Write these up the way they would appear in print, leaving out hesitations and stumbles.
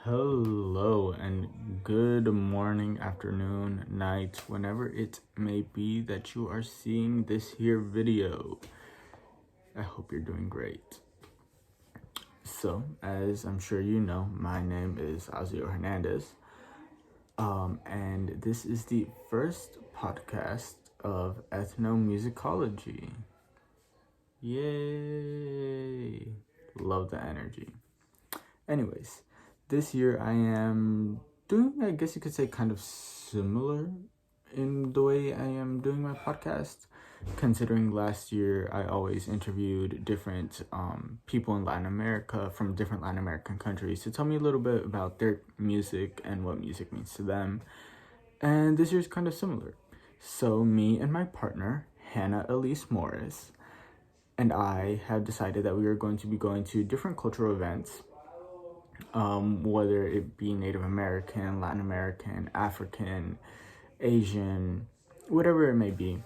Hello and good morning, afternoon, night, whenever it may be that you are seeing this here video. I hope you're doing great. So, as I'm sure you know, my name is Azio Hernandez. And this is the first podcast of Ethnomusicology. Yay! Love the energy. Anyways, this year I am doing, I guess you could say, kind of similar in the way I am doing my podcast. Considering last year I always interviewed different people in Latin America from different Latin American countries to tell me a little bit about their music and what music means to them. And this year's kind of similar. So me and my partner, Hannah Elise Morris, and I have decided that we are going to be going to different cultural events, whether it be Native American, Latin American, African, Asian, whatever it may be.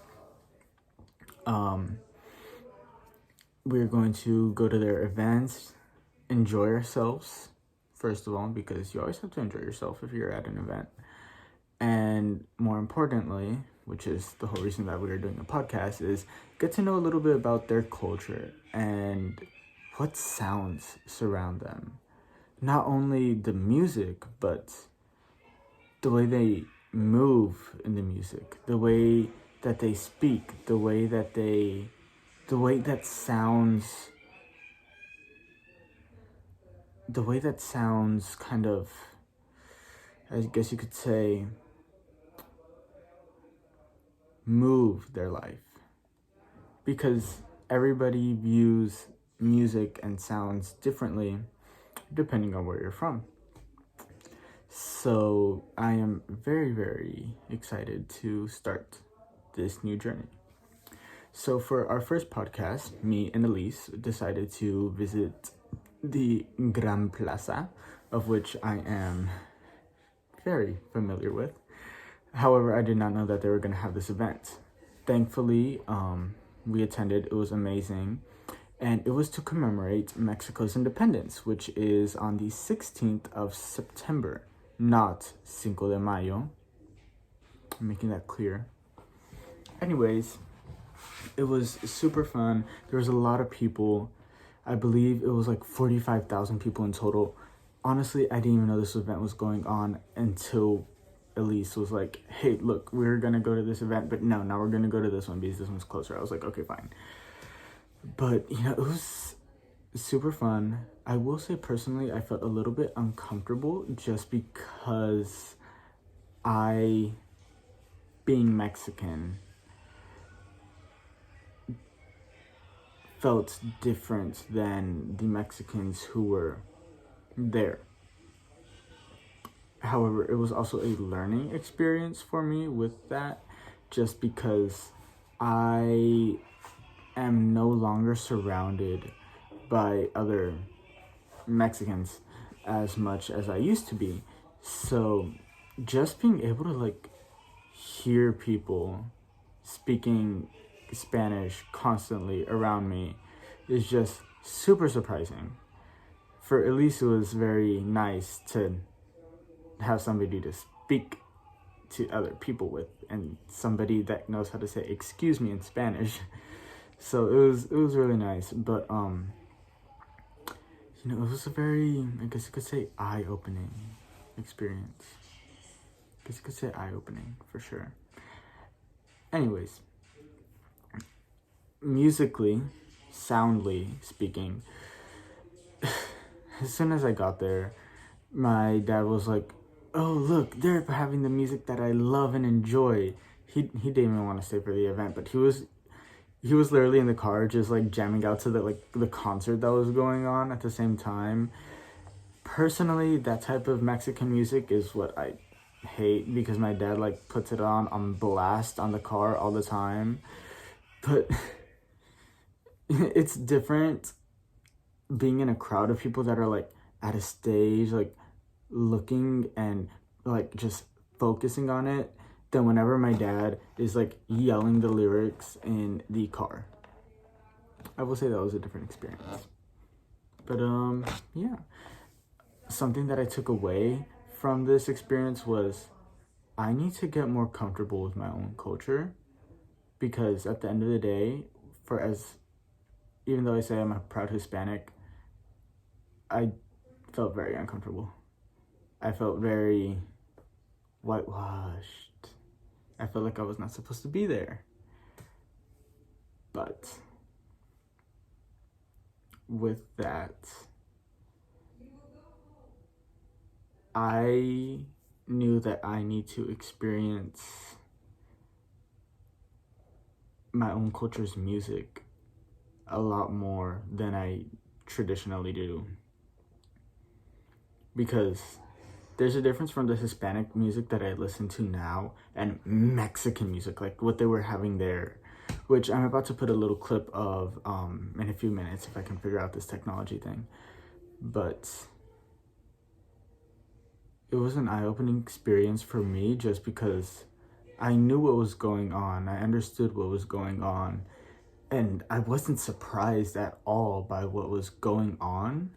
We're going to go to their events, enjoy ourselves, first of all, because you always have to enjoy yourself if you're at an event. And more importantly, which is the whole reason that we are doing a podcast, is get to know a little bit about their culture and what sounds surround them. Not only the music, but the way they move in the music, the way that they speak, the way that sounds kind of, I guess you could say, move their life. Because everybody views music and sounds differently depending on where you're from. So I am very, very excited to start this new journey. So for our first podcast, me and Elise decided to visit the Gran Plaza, of which I am very familiar with. However, I did not know that they were going to have this event. Thankfully, we attended. It was amazing. And it was to commemorate Mexico's independence, which is on the 16th of September, not Cinco de Mayo. I'm making that clear. Anyways, it was super fun. There was a lot of people. I believe it was like 45,000 people in total. Honestly, I didn't even know this event was going on until Elise was like, hey, look, we're going to go to this event, but no, now we're going to go to this one because this one's closer. I was like, okay, fine. But, it was super fun. I will say personally, I felt a little bit uncomfortable just because being Mexican, felt different than the Mexicans who were there. However, it was also a learning experience for me with that, just because I am no longer surrounded by other Mexicans as much as I used to be. So just being able to hear people speaking Spanish constantly around me is just super surprising. For Elise, it was very nice to have somebody to speak to other people with, and somebody that knows how to say excuse me in Spanish. So it was really nice. But it was a very, I guess you could say, eye-opening experience. I guess you could say eye-opening for sure. Anyways, musically, soundly speaking, as soon as I got there, my dad was like, oh, look, they're having the music that I love and enjoy. He didn't even want to stay for the event, but he was literally in the car just jamming out to the concert that was going on at the same time. Personally, that type of Mexican music is what I hate, because my dad puts it on blast on the car all the time. But it's different being in a crowd of people that are at a stage, looking and just focusing on it, than whenever my dad is yelling the lyrics in the car. I will say that was a different experience. But yeah, something that I took away from this experience was I need to get more comfortable with my own culture, because at the end of the day, for as even though I say I'm a proud Hispanic, I felt very uncomfortable. I felt very whitewashed. I felt like I was not supposed to be there. But with that, I knew that I need to experience my own culture's music a lot more than I traditionally do. Because there's a difference from the Hispanic music that I listen to now and Mexican music, like what they were having there, which I'm about to put a little clip of in a few minutes if I can figure out this technology thing. But it was an eye-opening experience for me, just because I knew what was going on. I understood what was going on. And I wasn't surprised at all by what was going on.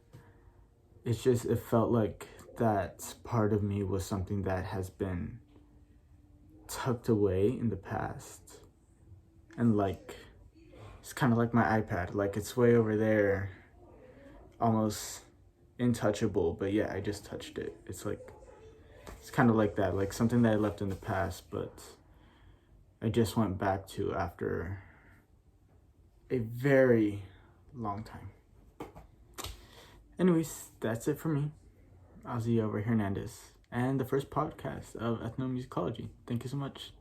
It's just, it felt like that part of me was something that has been tucked away in the past. And like, it's kind of like my iPad. Like, it's way over there, almost untouchable. But yeah, I just touched it. It's kind of like that. Like something that I left in the past, but I just went back to after a very long time. Anyways, that's it for me, Ozzy over Hernandez, and the first podcast of Ethnomusicology. Thank you so much.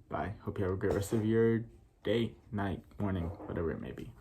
Bye. Hope you have a great rest of your day, night, morning, whatever it may be.